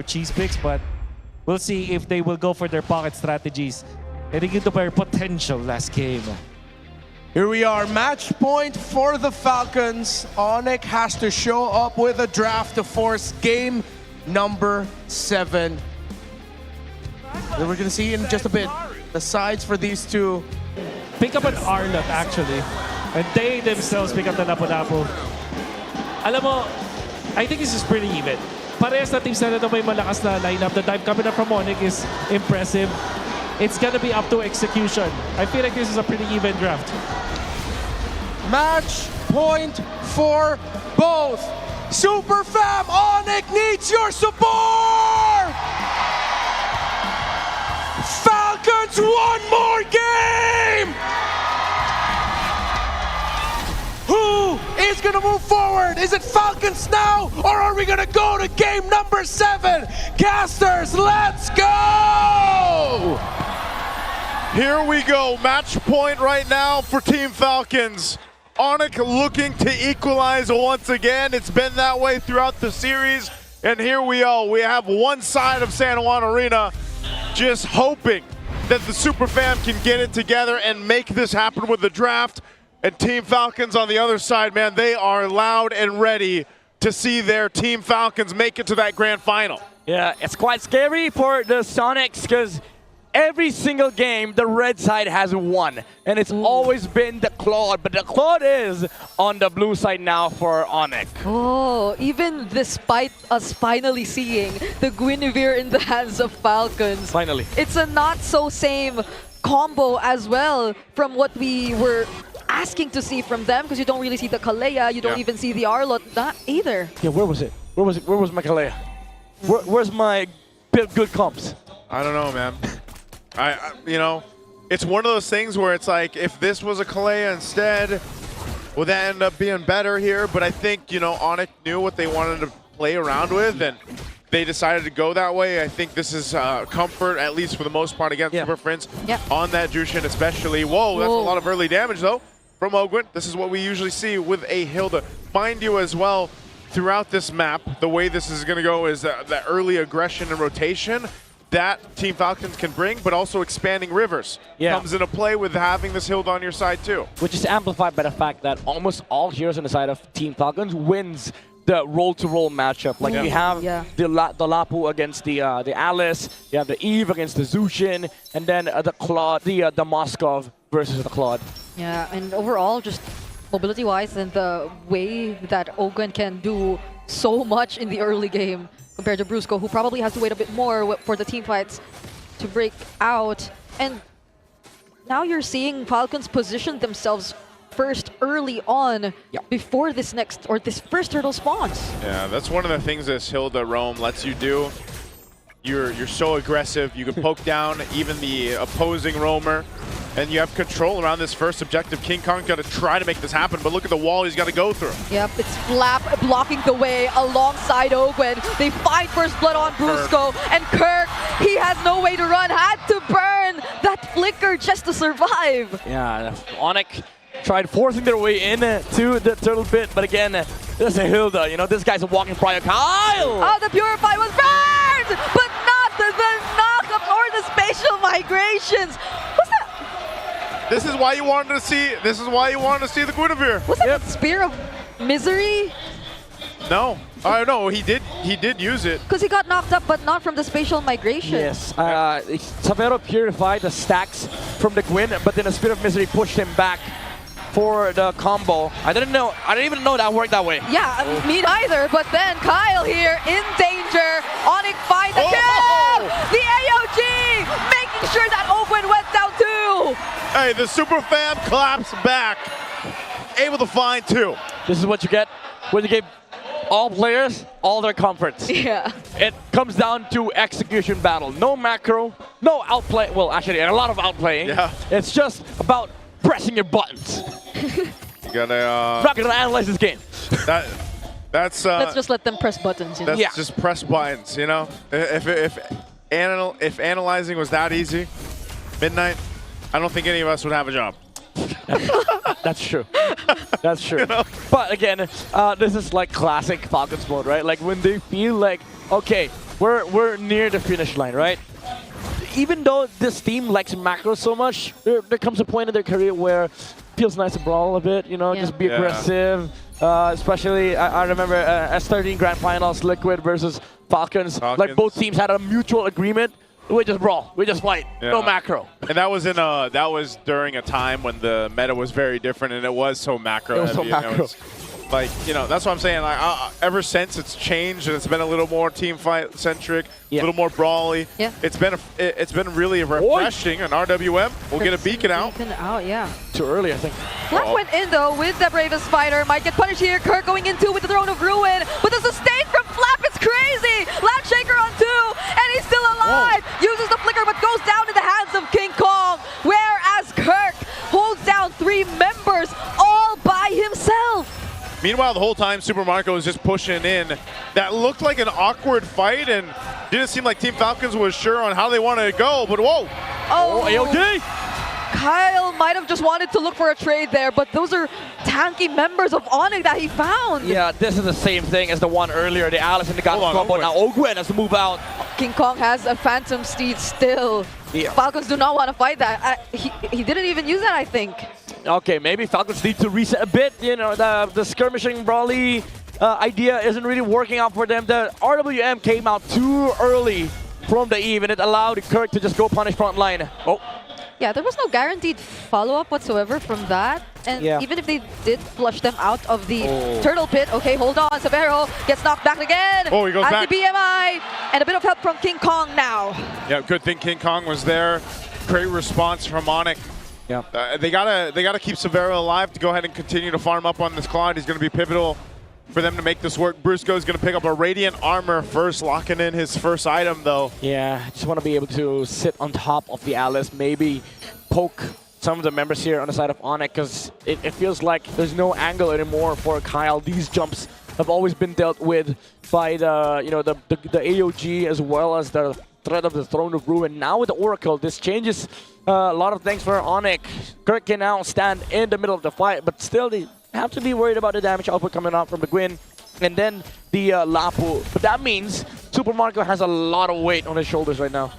cheese picks, but we'll see if they will go for their pocket strategies. Heading into their potential last game. Here we are, match point for the Falcons. ONIC has to show up with a draft to force game number 7. Then we're gonna see in just a bit the sides for these two. Pick up an Arlot actually, and they themselves pick up the Lapu-Lapu. Alam mo, I think this is pretty even. Parehas na teams na may malakas na lineup. The dive coming up from ONIC is impressive. It's gonna be up to execution. I feel like this is a pretty even draft. Match point for both. Super Fam, ONIC needs your support! Falcons, one more game! Who is gonna move forward? Is it Falcons now, or are we gonna go to game number 7? Casters, let's go! Here we go, match point right now for Team Falcons. ONIC looking to equalize once again. It's been that way throughout the series. And here we are. We have one side of San Juan Arena just hoping that the Super Fam can get it together and make this happen with the draft. And Team Falcons on the other side, man, they are loud and ready to see their Team Falcons make it to that grand final. Yeah, it's quite scary for the Sonics because every single game, the red side has won. And it's always been the Claude, but the Claude is on the blue side now for ONIC. Oh, even despite us finally seeing the Guinevere in the hands of Falcons. Finally. It's a not-so-same combo as well from what we were asking to see from them, because you don't really see the Kalea, you don't even see the Arlot, not either. Yeah, where was it? Where was it? Where was my Kalea? Where's my good comps? I don't know, man. You know, it's one of those things where it's like, if this was a Kalea instead, would that end up being better here? But I think, you know, ONIC knew what they wanted to play around with, and they decided to go that way. I think this is comfort, at least for the most part, against Super Friends on that Jushin especially. Whoa, that's a lot of early damage, though, from Ogwin. This is what we usually see with a Hilda. Mind you as well, throughout this map, the way this is going to go is that early aggression and rotation that Team Falcons can bring, but also expanding rivers comes into play with having this Hilda on your side too. Which is amplified by the fact that almost all heroes on the side of Team Falcons wins the roll-to-roll matchup. Like you have the Lapu against the Alice, you have the Eve against the Zushin, and then the Claude, the Moskov versus the Claude. Yeah, and overall, just mobility-wise and the way that Ogwen can do so much in the early game compared to Brusco, who probably has to wait a bit more for the team fights to break out. And now you're seeing Falcons position themselves first early on before this first turtle spawns. Yeah, that's one of the things this Hilda roam lets you do. You're so aggressive, you can poke down even the opposing roamer, and you have control around this first objective. King Kong's got to try to make this happen, but look at the wall he's got to go through. Yep, it's Flap blocking the way alongside Ogwen. They find first blood on Brusco, and Kirk, he has no way to run, had to burn that flicker just to survive. Yeah, ONIC tried forcing their way in to the turtle pit, but again, there's a Hilda. You know, this guy's a walking prior. Kyle! Oh, the Purify was burned, but not the knockup or the spatial migrations. What's that? This is why you wanted to see. This is why you wanted to see the Guinevere. Was that the Spear of Misery? No, I know he did. He did use it because he got knocked up, but not from the spatial migration. Yes, Savero purified the stacks from the Gwyn, but then the Spear of Misery pushed him back for the combo. I didn't even know that worked that way. Yeah, me neither. But then Kyle here in danger. ONIC find the kill! The AOG making sure that Ogwen went down too. Hey, the Super Fam claps back, able to find 2. This is what you get when you give all players all their comforts. Yeah. It comes down to execution battle. No macro, no outplay. Well, actually, a lot of outplaying. Yeah. It's just about pressing your buttons. You gotta. Not gonna analyze this game. That's. Let's just let them press buttons. You know? That's just press buttons. You know, if analyzing was that easy, Midnight, I don't think any of us would have a job. That's true. That's true. You know? But again, this is like classic Falcons mode, right? Like when they feel like, okay, we're near the finish line, right? Even though this team likes macro so much, there comes a point in their career where it feels nice to brawl a bit, you know, just be aggressive. Especially, I remember S13 Grand Finals, Liquid versus Falcons. Like both teams had a mutual agreement. We just brawl, we just fight, no macro. And that was during a time when the meta was very different, and it was so macro. It was so heavy, macro. Like, you know, that's what I'm saying. Like, ever since it's changed and it's been a little more team fight centric, a little more brawly. Yeah. It's been really refreshing. And RWM will get a beacon out. Beacon out, yeah. Too early, I think. Flap went in though with the bravest fighter. Might get punished here. Kirk going in 2 with the Throne of Ruin. But the sustain from Flap is crazy. Lat Shaker on 2, and he's still alive. Uses the flicker, but goes down in the hands of King Kong. Whereas Kirk holds down 3 members all by himself. Meanwhile, the whole time, Super Marco was just pushing in. That looked like an awkward fight, and didn't seem like Team Falcons was sure on how they wanted to go, but whoa! Oh, AOD! Kyle might have just wanted to look for a trade there, but those are tanky members of ONIC that he found. Yeah, this is the same thing as the one earlier, the Alice and the Got combo. Now Ogwen has to move out. King Kong has a Phantom Steed still. Yeah. Falcons do not want to fight that. He didn't even use that, I think. Okay, maybe Falcons need to reset a bit. You know, the skirmishing brawly idea isn't really working out for them. The RWM came out too early from the Eve, and it allowed Kirk to just go punish front line. Oh. Yeah, there was no guaranteed follow-up whatsoever from that. And even if they did flush them out of the turtle pit, okay, hold on, Severo gets knocked back again. Oh, he goes back. The BMI, and a bit of help from King Kong now. Yeah, good thing King Kong was there. Great response from ONIC. Yeah. They gotta keep Severo alive to go ahead and continue to farm up on this Cloud. He's gonna be pivotal for them to make this work. Brusco is gonna pick up a Radiant Armor first, locking in his first item though. Yeah, I just want to be able to sit on top of the Alice, maybe poke some of the members here on the side of ONIC, because it feels like there's no angle anymore for Kyle. These jumps have always been dealt with by the the AOG as well as the threat of the Throne of Ruin. Now with the Oracle, this changes a lot of things for ONIC. Kirk can now stand in the middle of the fight, but still they have to be worried about the damage output coming out from the Gwyn and then the Lapu. But that means Super Marco has a lot of weight on his shoulders right now.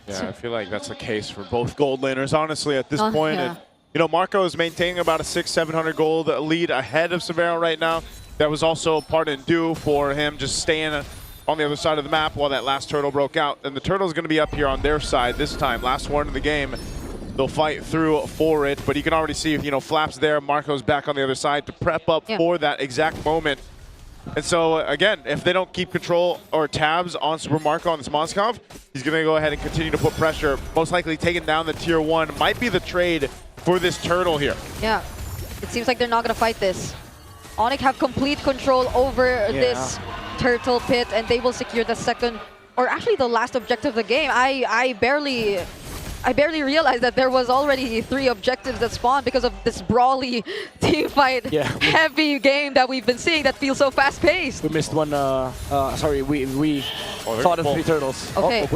Yeah, I feel like that's the case for both gold laners, honestly, at this point. And, you know, Marco is maintaining about a 600-700 gold lead ahead of Severo right now. That was also part and due for him just staying on the other side of the map while that last turtle broke out. And the turtle's going to be up here on their side this time. Last one in the game. They'll fight through for it, but you can already see, you know, Flap's there. Marco's back on the other side to prep up for that exact moment. And so, again, if they don't keep control or tabs on Super Marco on this Moskov, he's going to go ahead and continue to put pressure. Most likely taking down the tier 1. Might be the trade for this turtle here. Yeah, it seems like they're not going to fight this. ONIC have complete control over this turtle pit, and they will secure the second, or actually the last objective of the game. I barely realized that there was already 3 objectives that spawned because of this brawly team fight heavy game that we've been seeing that feels so fast-paced. We missed one, sorry, we saw the 3 turtles. Okay.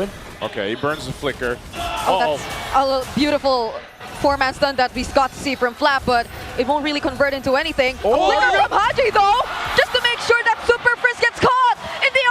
Okay, he burns the flicker. That's a beautiful 4-man stun that we got to see from Flap, but it won't really convert into anything. A flicker from Haji though, just to make sure that Super Frisk gets caught in the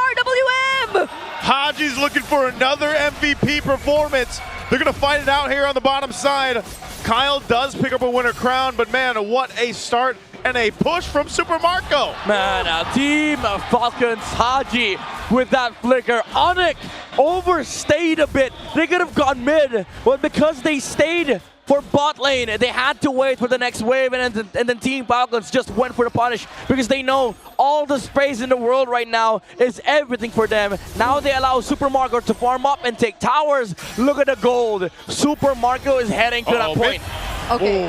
RWM! Haji's looking for another MVP performance. They're going to fight it out here on the bottom side. Kyle does pick up a winner crown, but man, what a start and a push from Super Marco. Man, Team Falcons, Haji with that flicker. ONIC overstayed a bit. They could have gone mid, but because they stayed for bot lane, they had to wait for the next wave, and then Team Falcons just went for the punish because they know all the space in the world right now is everything for them. Now they allow Super Marco to farm up and take towers. Look at the gold. Super Marco is heading to that point. Okay.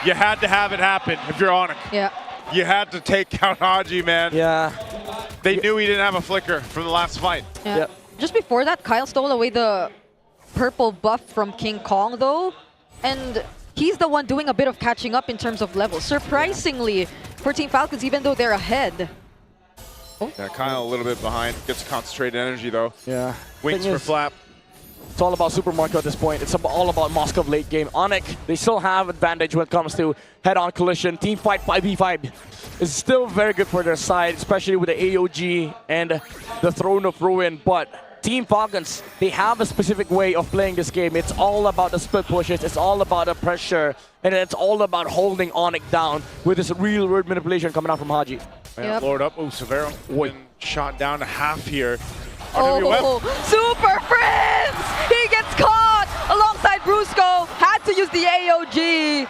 You had to have it happen if you're ONIC. Yeah. You had to take out Haji, man. Yeah. They knew he didn't have a flicker from the last fight. Yeah. Yep. Just before that, Kyle stole away the purple buff from King Kong though, and he's the one doing a bit of catching up in terms of level. Surprisingly for Team Falcons, even though they're ahead. Yeah, Kyle a little bit behind. Gets concentrated energy though. Yeah. Wings for Flap. It's all about Super Marco at this point. It's all about Moscow late game. ONIC, they still have advantage when it comes to head-on collision. Teamfight 5v5 is still very good for their side, especially with the AOG and the Throne of Ruin. But Team Falcons, they have a specific way of playing this game. It's all about the split pushes, it's all about the pressure, and it's all about holding ONIC down with this real-world manipulation coming out from Haji. Man, Lord up. Oh, Severo been shot down to half here. Oh, Super Friends! He gets caught alongside Brusco. Had to use the AOG.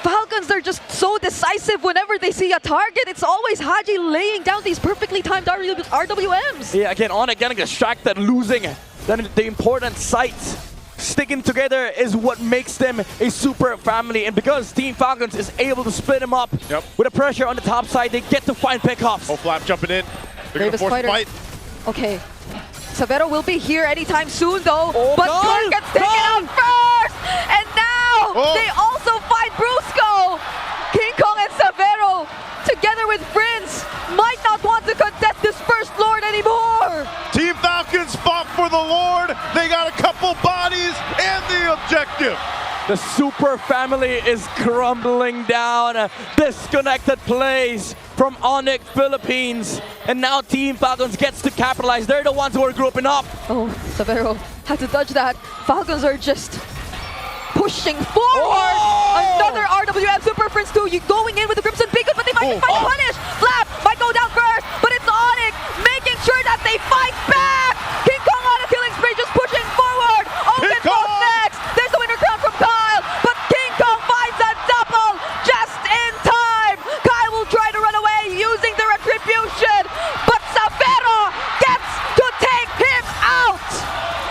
Falcons are just so decisive whenever they see a target. It's always Haji laying down these perfectly timed RWMs. Yeah, again, ONIC getting distracted, losing the important sites. Sticking together is what makes them a super family, and because Team Falcons is able to split them up with the pressure on the top side, they get to find pickoffs. Oh, Flap jumping in. They're going to force the fight. Okay. Severo will be here anytime soon, though. Oh, but Clark gets taken out first! And now they also find Brusco! King Kong and Severo, together with Prince, might not want to contest this first Lord anymore! Team Falcons fought for the Lord. They got a couple bodies and the objective. The super family is crumbling down. Disconnected plays from ONIC Philippines. And now Team Falcons gets to capitalize. They're the ones who are grouping up. Oh, Severo had to dodge that. Falcons are just pushing forward. Another RWM Super Prince 2 going in with the Crimson Beacon, but they might find a punish. Flap might go down first, but it's ONIC making sure that they fight back. King Kong on a killing spree, just pushing forward. Open goes next. There's the winner crown from Kyle, but King Kong finds a double just in time. Kyle will try to run away using the retribution, but Severo gets to take him out.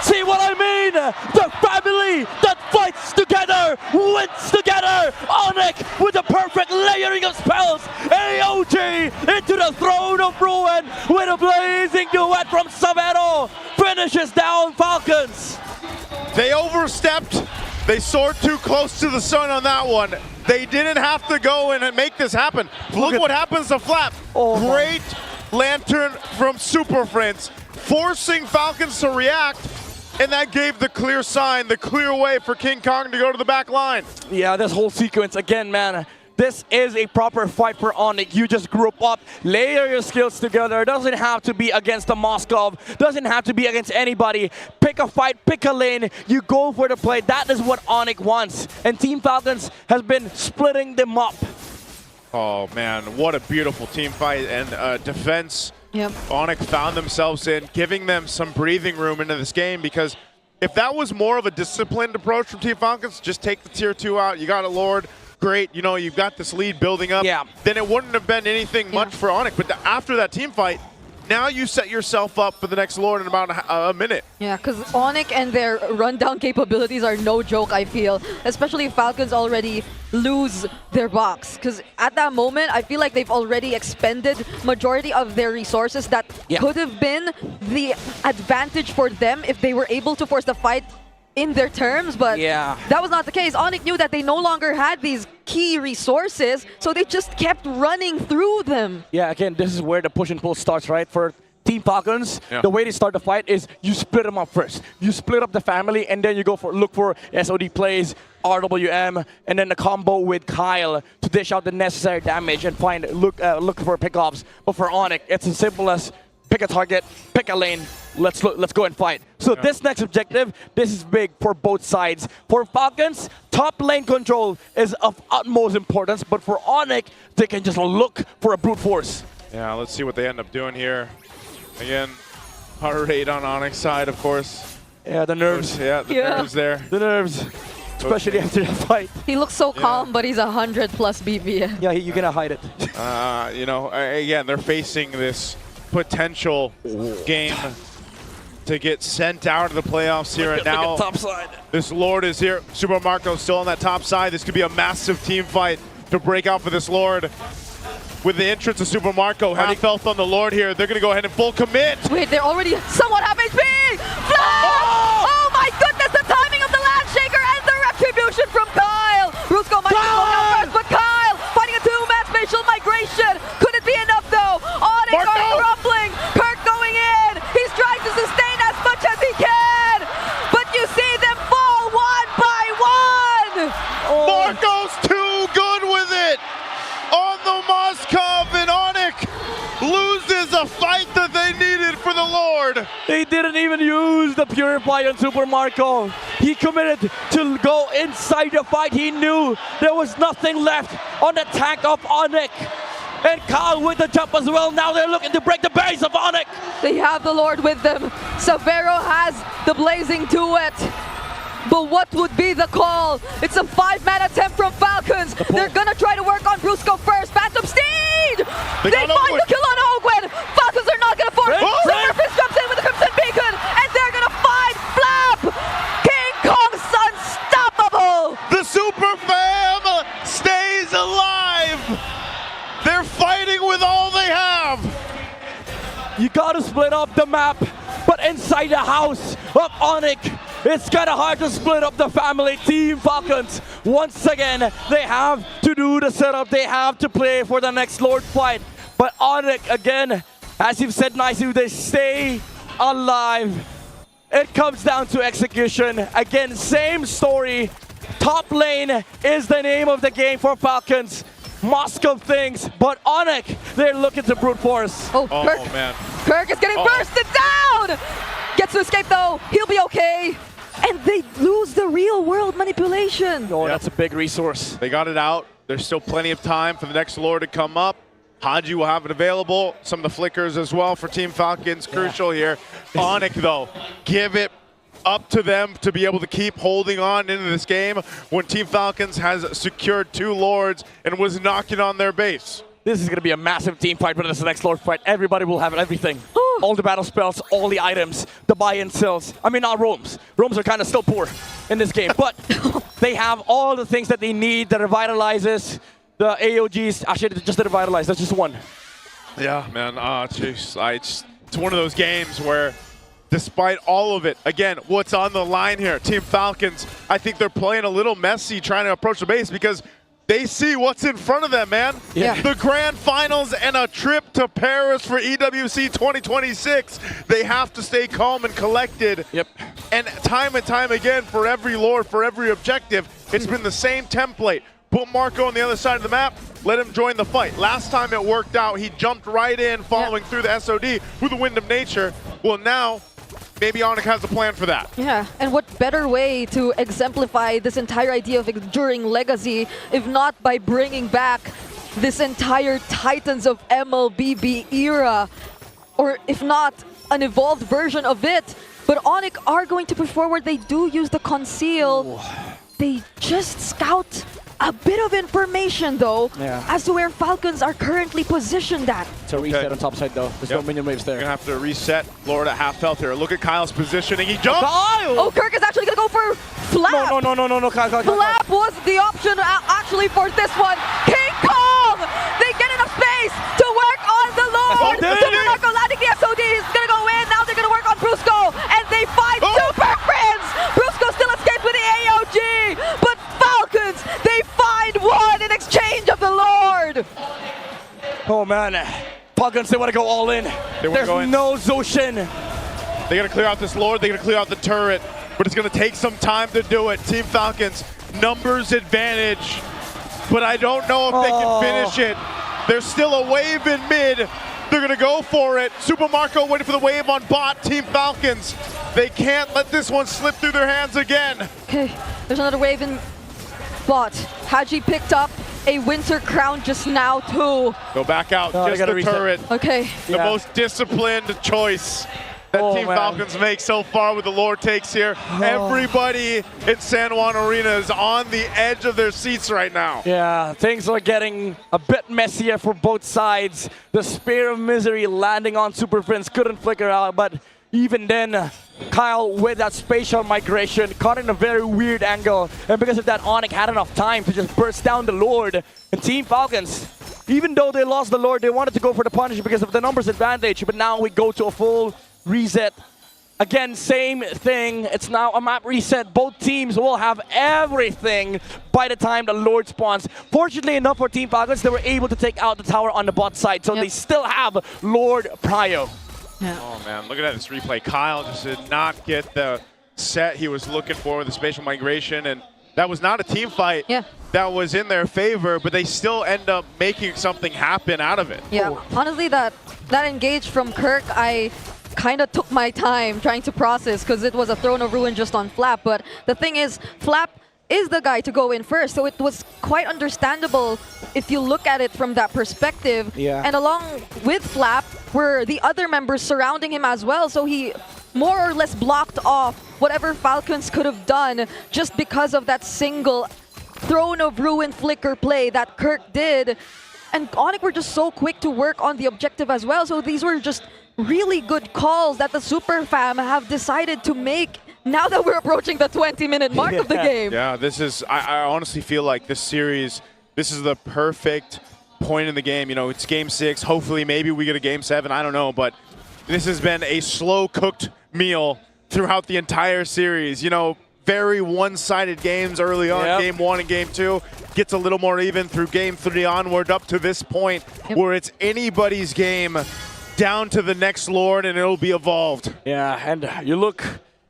See what I mean? The family that fights together, wins together. ONIC with the perfect layering of spells. AOG into the Throne of Ruin with a blazing duet from Severo. Finishes down Falcons. They overstepped. They soared too close to the sun on that one. They didn't have to go in and make this happen. Look what happens to Flap. Great lantern from Super Friends, forcing Falcons to react. And that gave the clear sign, the clear way for King Kong to go to the back line. Yeah, this whole sequence, again, man, this is a proper fight for ONIC. You just group up, layer your skills together. Doesn't have to be against the Moscow, doesn't have to be against anybody. Pick a fight, pick a lane, you go for the play. That is what ONIC wants. And Team Falcons has been splitting them up. Oh man, what a beautiful team fight and defense. Yep. ONIC found themselves in, giving them some breathing room into this game, because if that was more of a disciplined approach from Team Falcons, just take the tier 2 out, you got a Lord, great, you know, you've got this lead building up, then it wouldn't have been anything much for ONIC. But after that team fight, now you set yourself up for the next Lord in about a minute. Yeah, because ONIC and their rundown capabilities are no joke, I feel. Especially if Falcons already lose their box. Because at that moment, I feel like they've already expended majority of their resources that could have been the advantage for them if they were able to force the fight in their terms, but that was not the case. ONIC knew that they no longer had these key resources, so they just kept running through them. Yeah, again, this is where the push and pull starts, right? For Team Falcons, the way they start the fight is you split them up first. You split up the family, and then you go for look for SOD plays, RWM, and then the combo with Kyle to dish out the necessary damage and find look for pickoffs. But for ONIC, it's as simple as pick a target, pick a lane, let's go and fight. So this next objective, this is big for both sides. For Falcons, top lane control is of utmost importance, but for ONIC, they can just look for a brute force. Yeah, let's see what they end up doing here. Again, heart rate on ONIC's side, of course. Yeah, the nerves. Yeah, the nerves there. The nerves. Especially after the fight. He looks so calm, but he's 100 plus BPM. Yeah, you cannot hide it. You know, again, they're facing this potential game to get sent out of the playoffs here, and now top side. This Lord is here. Super Marco's still on that top side. This could be a massive team fight to break out for this Lord. With the entrance of Super Marco, half health on the Lord here. They're going to go ahead and full commit. Wait, they're already somewhat half HP! Flash! Oh my goodness, the timing of the Land Shaker and the retribution from Kyle! Rusco might be going out first, but Kyle fighting a two-man spatial migration. Could it be enough though? ONIC are crumbling. Perk going in. He's trying to sustain as much as he can. Lord. He didn't even use the Purify on Super Marco. He committed to go inside the fight. He knew there was nothing left on the tank of ONIC. And Kyle with the jump as well. Now they're looking to break the base of ONIC. They have the Lord with them. Savero has the Blazing Duet. But what would be the call? It's a 5-man attempt from Falcons. They're gonna try to work on Brusco first. Phantom Steed! They find the kill on Ogwen. Falcons are not gonna force. Superfist comes in with the Crimson Beacon, and they're gonna find Flap! King Kong's unstoppable! The Super Fam stays alive. They're fighting with all they have. You gotta split up the map, but inside the house of ONIC, it's kind of hard to split up the family. Team Falcons, once again, they have to do the setup. They have to play for the next Lord fight. But ONIC, again, as you've said nicely, they stay alive. It comes down to execution. Again, same story. Top lane is the name of the game for Falcons. Moscow things, but ONIC, they're looking to brute force. Oh, Kirk. Man. Kirk is getting bursted down! Gets to escape though. He'll be okay. And they lose the real world manipulation. Oh, that's a big resource. They got it out. There's still plenty of time for the next Lord to come up. Haji will have it available. Some of the flickers as well for Team Falcons. Crucial here. ONIC, though, give it up to them to be able to keep holding on into this game when Team Falcons has secured 2 Lords and was knocking on their base. This is going to be a massive team fight for this next Lord fight. Everybody will have everything. All the battle spells, all the items, the buy-in cells. I mean, not roams. Roams are kind of still poor in this game, but they have all the things that they need. The revitalizes, the AOGs. Actually, just the revitalize. That's just one. Yeah, man. It's one of those games where, despite all of it, again, what's on the line here? Team Falcons, I think they're playing a little messy trying to approach the base because they see what's in front of them, man. Yeah. The grand finals and a trip to Paris for EWC 2026. They have to stay calm and collected. Yep. And time again, for every Lord, for every objective, it's been the same template. Put Marco on the other side of the map, let him join the fight. Last time it worked out, he jumped right in, following through the SOD with the Wind of Nature. Well, now, maybe ONIC has a plan for that. Yeah, and what better way to exemplify this entire idea of enduring legacy if not by bringing back this entire Titans of MLBB era, or if not an evolved version of it. But ONIC are going to push forward. They do use the conceal. They just scout a bit of information though as to where Falcons are currently positioned at. It's a reset on top side though. There's no minion waves there. You're gonna have to reset Lord at half health here. Look at Kyle's positioning. He jumped. Oh, Kirk is actually gonna go for Flap. No, Kyle. Flap was the option actually for this one. King Kong! They get enough space to work on the Lord. Super Marco landing the SOD. He's gonna go in. Now they're gonna work on Brusco. And they find Super Friends. Brusco still escapes with the AOG. But Falcons, they find one in exchange of the Lord. Oh man. Falcons, they want to go all in. There's no Zoshin. They gotta clear out this Lord. They gotta clear out the turret. But it's gonna take some time to do it. Team Falcons, numbers advantage. But I don't know if they can finish it. There's still a wave in mid. They're gonna go for it. Super Marco waiting for the wave on bot. Team Falcons, they can't let this one slip through their hands again. Okay, there's another wave in bot. Haji picked up a Winter Crown just now too. Go back out, just the turret. Okay. The most disciplined choice that Team Falcons make so far with the Lord takes here. Everybody in San Juan Arena is on the edge of their seats right now. Yeah, things are getting a bit messier for both sides. The Spear of Misery landing on Super Prince couldn't flicker out, but even then, Kyle with that spatial migration caught in a very weird angle, and because of that, ONIC had enough time to just burst down the Lord. And Team Falcons, even though they lost the Lord, they wanted to go for the punish because of the numbers advantage, but now we go to a full reset. Again, same thing. It's now a map reset. Both teams will have everything by the time the Lord spawns. Fortunately enough for Team Falcons, they were able to take out the tower on the bot side, so they still have Lord Prio. Yeah. Oh man, look at this replay. Kyle just did not get the set he was looking for with the spatial migration, and that was not a team fight that was in their favor, but they still end up making something happen out of it. Yeah, honestly, that engage from Kirk, I kind of took my time trying to process because it was a throne of ruin just on Flap. But the thing is, Flap is the guy to go in first, so it was quite understandable if you look at it from that perspective. Yeah. And along with Flap were the other members surrounding him as well, so he more or less blocked off whatever Falcons could have done just because of that single Throne of Ruin flicker play that Kirk did. And ONIC were just so quick to work on the objective as well, so these were just really good calls that the Super Fam have decided to make now that we're approaching the 20-minute mark of the game. Yeah, this is, I honestly feel like this series, this is the perfect point in the game. You know, it's game 6. Hopefully, maybe we get a game 7. I don't know, but this has been a slow-cooked meal throughout the entire series. You know, very one-sided games early on. Yep. Game 1 and game 2 gets a little more even through game 3 onward up to this point where it's anybody's game down to the next Lord and it'll be evolved. Yeah, and you look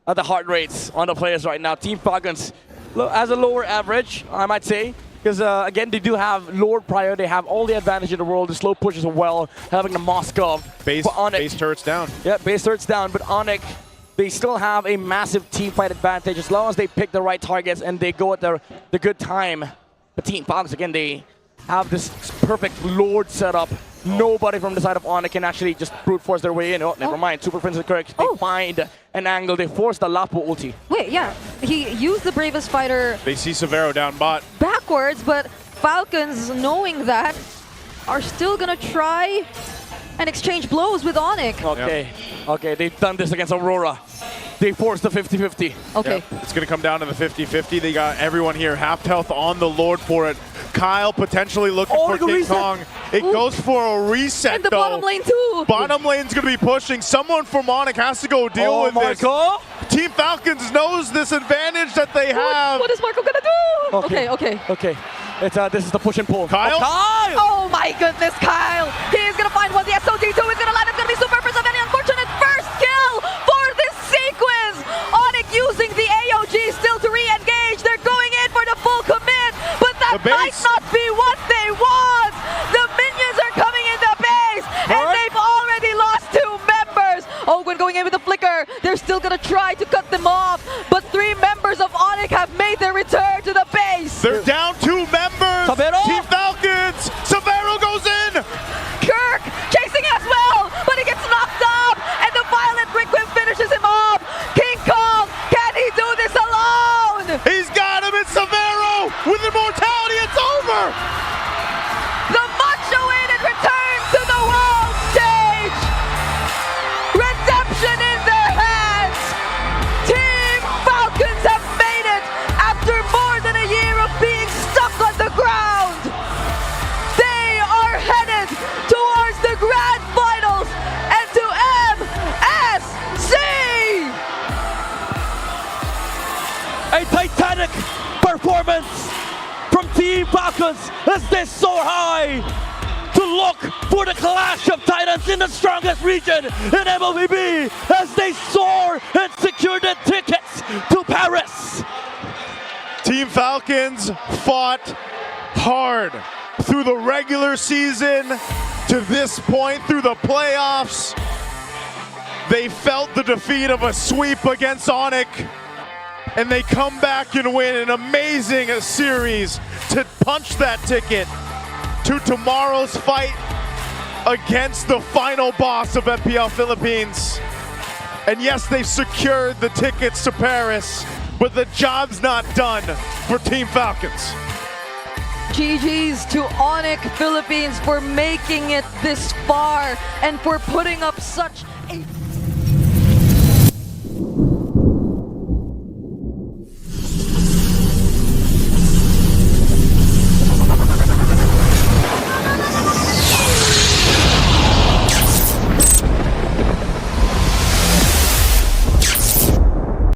at the heart rates on the players right now. Team Falcons as a lower average, I might say, because again, they do have Lord prior. They have all the advantage in the world. The slow push as well, having the Moskov. Base turrets down. Yeah, base turrets down, but ONIC, they still have a massive team fight advantage as long as they pick the right targets and they go at the good time. The Team Falcons, again, they have this perfect Lord setup. Nobody from the side of ONIC can actually just brute force their way in. Oh, never mind. Super Prince and Kirk, they find an angle. They force the Lapu ulti. Wait, yeah. He used the Bravest Fighter They see Severo down bot. backwards, but Falcons, knowing that, are still going to try and exchange blows with ONIC. Okay. Okay, they've done this against Aurora. They forced the 50-50. Okay. Yep. It's going to come down to the 50-50. They got everyone here half health on the Lord for it. Kyle potentially looking for King reset. Kong. It goes for a reset, In the though. bottom lane too. Bottom lane's going to be pushing. Someone from ONIC has to go deal with this. Marco. Team Falcons knows this advantage that they have. What is Marco gonna do? Okay. Okay. Okay. It's this is the push and pull. Kyle? Oh, Kyle! Oh my goodness, Kyle! He is gonna find one. The SOD2 is gonna land. It's gonna be super for Savannah. Unfortunate first kill for this sequence. ONIC using the AOG still to re-engage. They're going in for the full commit, but that might not be what they want. The minions are coming in the base, and they've already lost 2 members. Ogun going in with the flicker. They're still gonna try to cut them off, but 3 members of ONIC have made their return to the base. They're down 2 members. Severo? Team Falcons. Severo goes in. Kirk chasing as well, but he gets knocked up, and the Violent Requiem finishes him off. King Kong, can he do this alone? He's got him. It's Severo with immortality. It's over. The much-awaited return to the world stage. Redemption in their hands. Team Falcons have made it after more than a year of being stuck on the ground. They are headed towards the grand finals and to MSC. A titanic performance from Team Falcons as they soar high to look for the clash of titans in the strongest region in MLBB as they soar and secure the tickets to Paris. Team Falcons fought hard through the regular season to this point, through the playoffs. They felt the defeat of a sweep against ONIC, and they come back and win an amazing series to punch that ticket to tomorrow's fight against the final boss of FPL Philippines. And yes, they've secured the tickets to Paris, but the job's not done for Team Falcons. GG's to ONIC Philippines for making it this far and for putting up such a